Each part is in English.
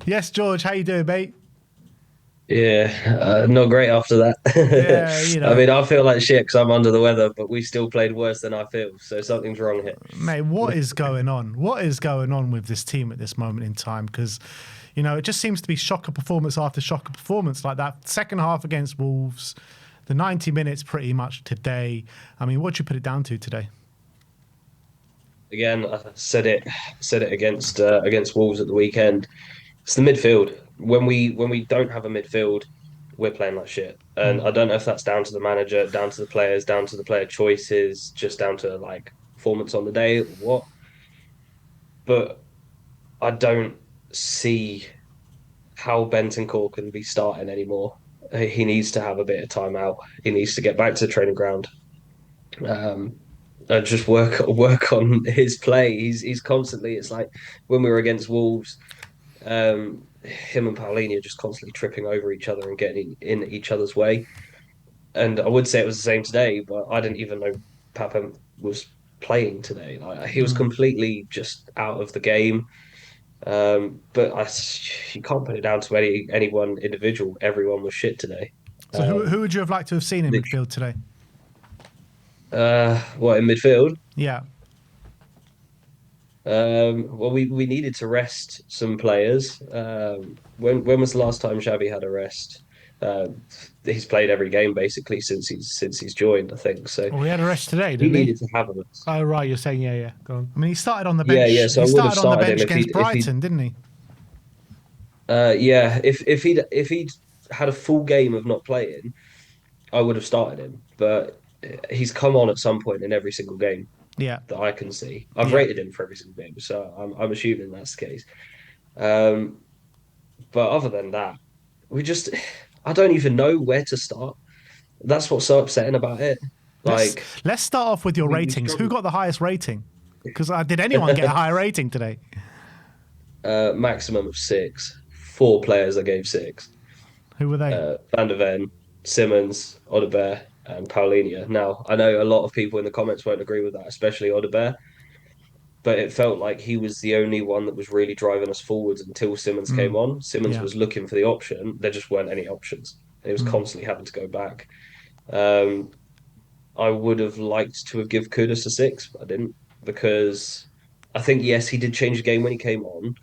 Yes, George, how you doing, mate? Yeah, not great after that. Yeah, you I know, mean, I feel like shit because I'm under the weather, but we still played worse than I feel. So something's wrong here. mate, what is going on? What is going on with this team at this moment in time? Because, it just seems to be shocker performance after shocker performance like that. Second half against Wolves, the 90 minutes pretty much today. I mean, what'd you put it down to today? Again, I said it against Wolves at the weekend. It's the midfield. When we don't have a midfield, we're playing like shit. And Mm. I don't know if that's down to the manager, down to the players, down to the player choices, just down to like performance on the day, or what. But I don't see how Bentancur can be starting anymore. He needs to have a bit of time out. He needs to get back to the training ground um, and just work on his play. He's constantly. It's like when we were against Wolves, him and Paulinho just constantly tripping over each other and getting in each other's way. And I would say it was the same today, but I didn't even know Papa was playing today. Like he was Mm. completely just out of the game. But you can't put it down to any one individual. Everyone was shit today. So who Um, would you have liked to have seen in lit- midfield today? what in midfield? Yeah. Well, we needed to rest some players. When was the last time Xavi had a rest? Uh, he's played every game basically since he's joined, I think. So Well, he had a rest today, he didn't he? needed to have a rest. Oh, right. You're saying, yeah, yeah. Go on. I mean, he started on the Yeah, yeah. bench. So He I would have started on the started him bench if he against if he Brighton, didn't he? yeah if he'd had a full game of not playing, I would have started him. But he's come on at some point in every single game Yeah. that I can see. I've Yeah. rated him for every single game, so I'm assuming that's the case. Um, but other than that, we just I don't even know where to start. That's what's so upsetting about it. Let's Like let's start off with your we ratings. Who struggle. got the highest rating? Because did anyone get a higher rating today? Maximum of six. Four players I gave six. Who were they? Van der Ven, Simmons, Odobert, and Paulinho. Now I know a lot of people in the comments won't agree with that, especially Odobert, but it felt like he was the only one that was really driving us forwards until Simmons came Mm. on. Simmons Yeah. was looking for the option. There just weren't any options. He was Mm. constantly having to go back. Um, I would have liked to have give Kudus a six, but I didn't because I think yes, he did change the game when he came on,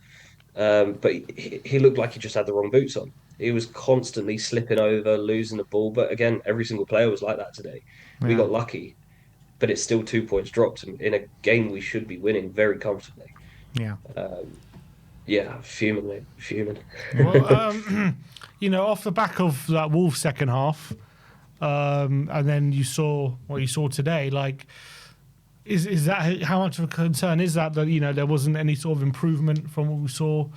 but he looked like he just had the wrong boots on. He was constantly slipping over, losing the ball. But again, every single player was like that today. We Yeah. got lucky, but it's still 2 points dropped in a game we should be winning very comfortably. Yeah. Um, yeah, fuming, mate, fuming. Well, off the back of that Wolves second half, and then you saw what you saw today. Like, is that how much of a concern is that there wasn't any sort of improvement from what we saw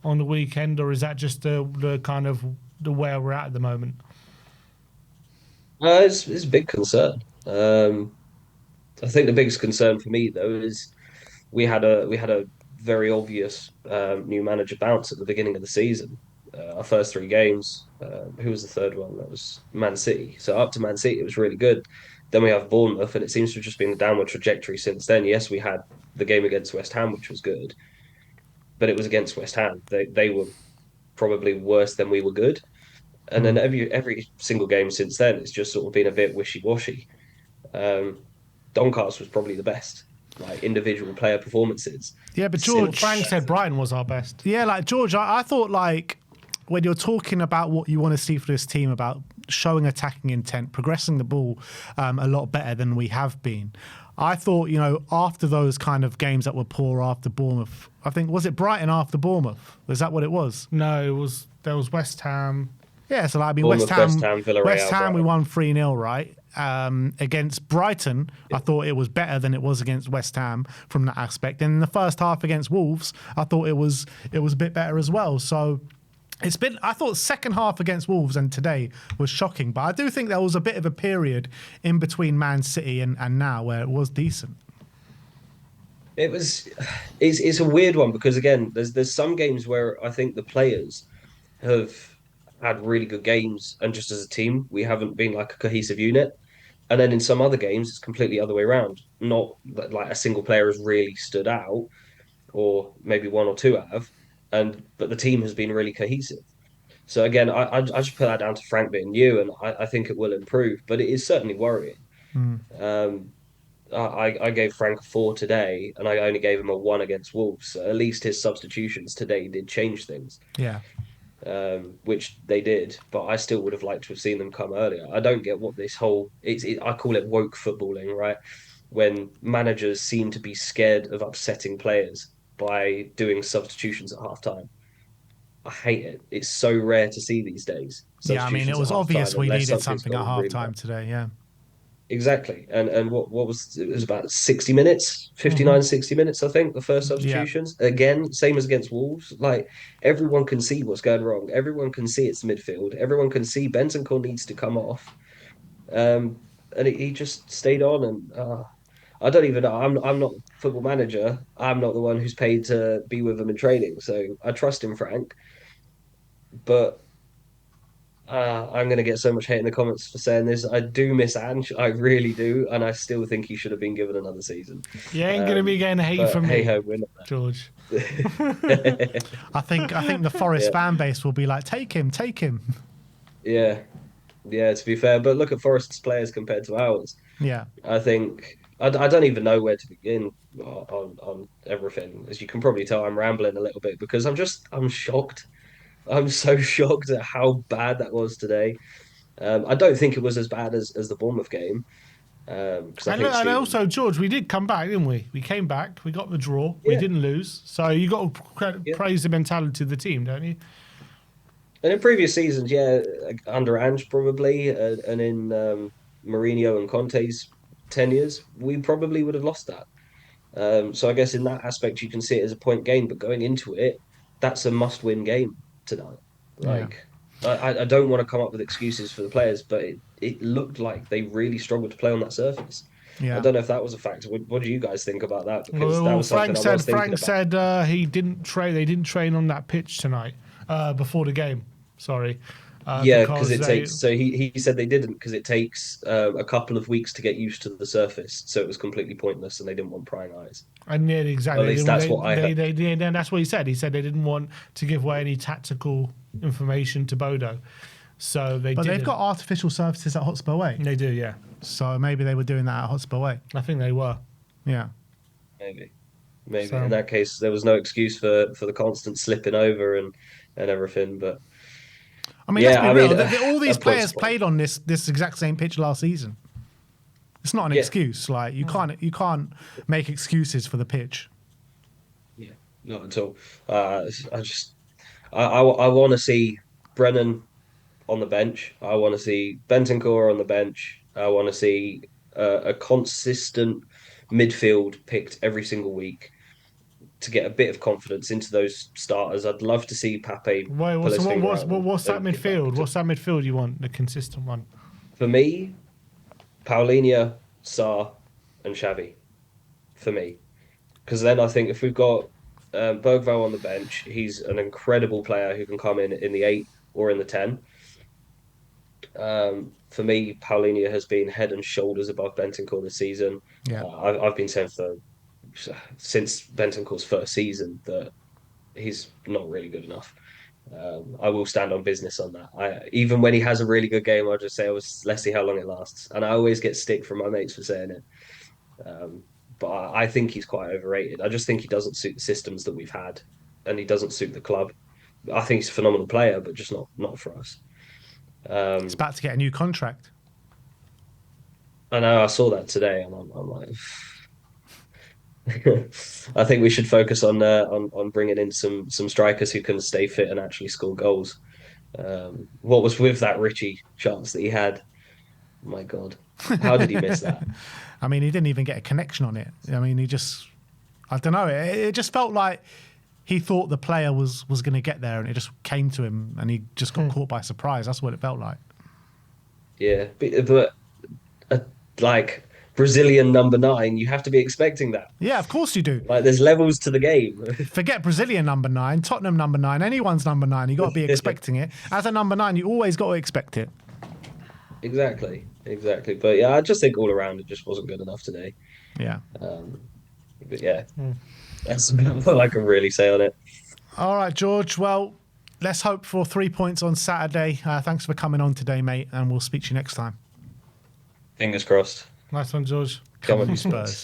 on the weekend, or is that just the kind of the where we're at the moment? It's a big concern. I think the biggest concern for me though is we had a very obvious new manager bounce at the beginning of the season. Our first three games, who was the third one? That was Man City. So up to Man City, it was really good. Then we have Bournemouth, and it seems to have just been a downward trajectory since then. Yes, we had the game against West Ham, which was good, but it was against West Ham. They were probably worse than we were good. And then Mm. every single game since then, it's just sort of been a bit wishy washy. Doncaster was probably the best, like individual player performances Yeah, but since. George. Well, Frank said Brighton was our best. Yeah, like George, I thought like when you're talking about what you want to see for this team, about showing attacking intent, progressing the ball a lot better than we have been. I thought, after those kind of games that were poor after Bournemouth, I think, was it Brighton after Bournemouth? Was that what it was? No, there was West Ham. Yeah, so like, I mean, West Bournemouth, West Ham, Ham, West Villarreal, Ham, we Brighton. won 3-0, right? Against Brighton, I Yeah. thought it was better than it was against West Ham from that aspect. And in the first half against Wolves, I thought it was a bit better as well. So I thought second half against Wolves and today was shocking, but I do think there was a bit of a period in between Man City and now where it was decent. It was it's a weird one because again, there's some games where I think the players have had really good games, and just as a team, we haven't been like a cohesive unit. And then in some other games, it's completely other way around. Not that like a single player has really stood out, or maybe one or two have. but the team has been really cohesive. So again, I just put that down to Frank being new, and I think it will improve, but it is certainly worrying. Mm. Um, I gave Frank a 4 today, and I only gave him a 1 against Wolves. So at least his substitutions today did change things, Yeah. which they did. But I still would have liked to have seen them come earlier. I don't get what this whole I call it woke footballing, right? When managers seem to be scared of upsetting players by doing substitutions at halftime. I hate it. It's so rare to see these days. Yeah, I mean, it Substitutions at was halftime, obvious we unless needed something's something at gone half really bad. time today. Yeah. Exactly. And what was it was about 60 minutes, Hmm. 59, 60 minutes, I think, the first Yeah. substitutions. Again, same as against Wolves. Like everyone can see what's going wrong. Everyone can see it's midfield. Everyone can see Bentancur needs to come off. Um, and he just stayed on and I don't even know. I'm not a football manager. I'm not the one who's paid to be with him in training. So I trust him, Frank. But I'm going to get so much hate in the comments for saying this. I do miss Ange. I really do. And I still think he should have been given another season. You ain't gonna be getting hate But from hey me, ho, we're not George. there. I think the Forest Yeah. fan base will be like, take him, take him. Yeah. Yeah, to be fair. But look at Forest's players compared to ours. Yeah. I think I don't even know where to begin on everything. As you can probably tell, I'm rambling a little bit because I'm shocked. I'm so shocked at how bad that was today. I don't think it was as bad as the Bournemouth game because I And, think and Stephen. also, George, we did come back, didn't we? We came back. We got the draw. We Yeah, didn't lose. So you got to yeah. praise the mentality of the team, don't you? And in previous seasons, yeah, under Ange probably, and in Mourinho and Conte's tenures, we probably would have lost that. So I guess in that aspect, you can see it as a point gain, but going into it, that's a must-win game tonight. Yeah. Like, I don't want to come up with excuses for the players, but it looked like they really struggled to play on that surface. I Yeah. don't know if that was a factor. What do you guys think about that? Because that Well, was something Frank I said was thinking Frank about. said he didn't train. They didn't train on that pitch tonight before the game. Sorry, Yeah, because because it they takes. So he said they didn't because it takes a couple of weeks to get used to the surface, so it was completely pointless, and they didn't want prying eyes. and yeah, Or at exactly. least that's what I heard. Then that's what he said. He said they didn't want to give away any tactical information to Bodo, so they But didn't. they've got artificial surfaces at Hotspur Way. They do, yeah. So maybe they were doing that at Hotspur Way. I think they were. Yeah. Maybe So in that case there was no excuse for the constant slipping over and everything. But I mean, let's yeah, be I real. mean, All these a point's players a point. played on this exact same pitch last season. It's not an Yeah, excuse. Like you can't make excuses for the pitch. yeah, not at all. I just I want to see Brennan on the bench. I want to see Bentancur on the bench. I want to see a consistent midfield picked every single week to get a bit of confidence into those starters. I'd love to see Pape wait, pull what's his what, finger what's out what, what's that and give back midfield? to. What's that midfield you want? The consistent one. For me, Paulinho, Sarr, and Xavi. For me, because then I think if we've got Bergvall on the bench, he's an incredible player who can come in the 8 or in the 10. For me, Paulinho has been head and shoulders above Bentancur this season. Yeah. I've been saying for since Bentancur's first season that he's not really good enough. I will stand on business on that. Even when he has a really good game, I'll just say, let's see how long it lasts. And I always get stick from my mates for saying it. Um, but I think he's quite overrated. I just think he doesn't suit the systems that we've had, and he doesn't suit the club. I think he's a phenomenal player, but just not for us. He's about to get a new contract. I know I saw that today, and I'm like, I think we should focus on bringing in some strikers who can stay fit and actually score goals. What was with that Richie chance that he had? My God, how did he miss that? I mean, he didn't even get a connection on it. I mean, I don't know. It just felt like he thought the player was going to get there, and it just came to him, and he just got caught by surprise. That's what it felt like. Yeah, but like Brazilian number 9, you have to be expecting that. Yeah, of course you do. Like there's levels to the game. Forget Brazilian number 9, Tottenham number 9, anyone's number 9. You got to be expecting it. As a number 9, you always got to expect it. Exactly. But yeah, I just think all around it just wasn't good enough today. Yeah. But yeah, that's all I can really say on it. All right, George. Well, let's hope for 3 points on Saturday. Thanks for coming on today, mate, and we'll speak to you next time. Fingers crossed. Nice one, George. Come on, you Spurs.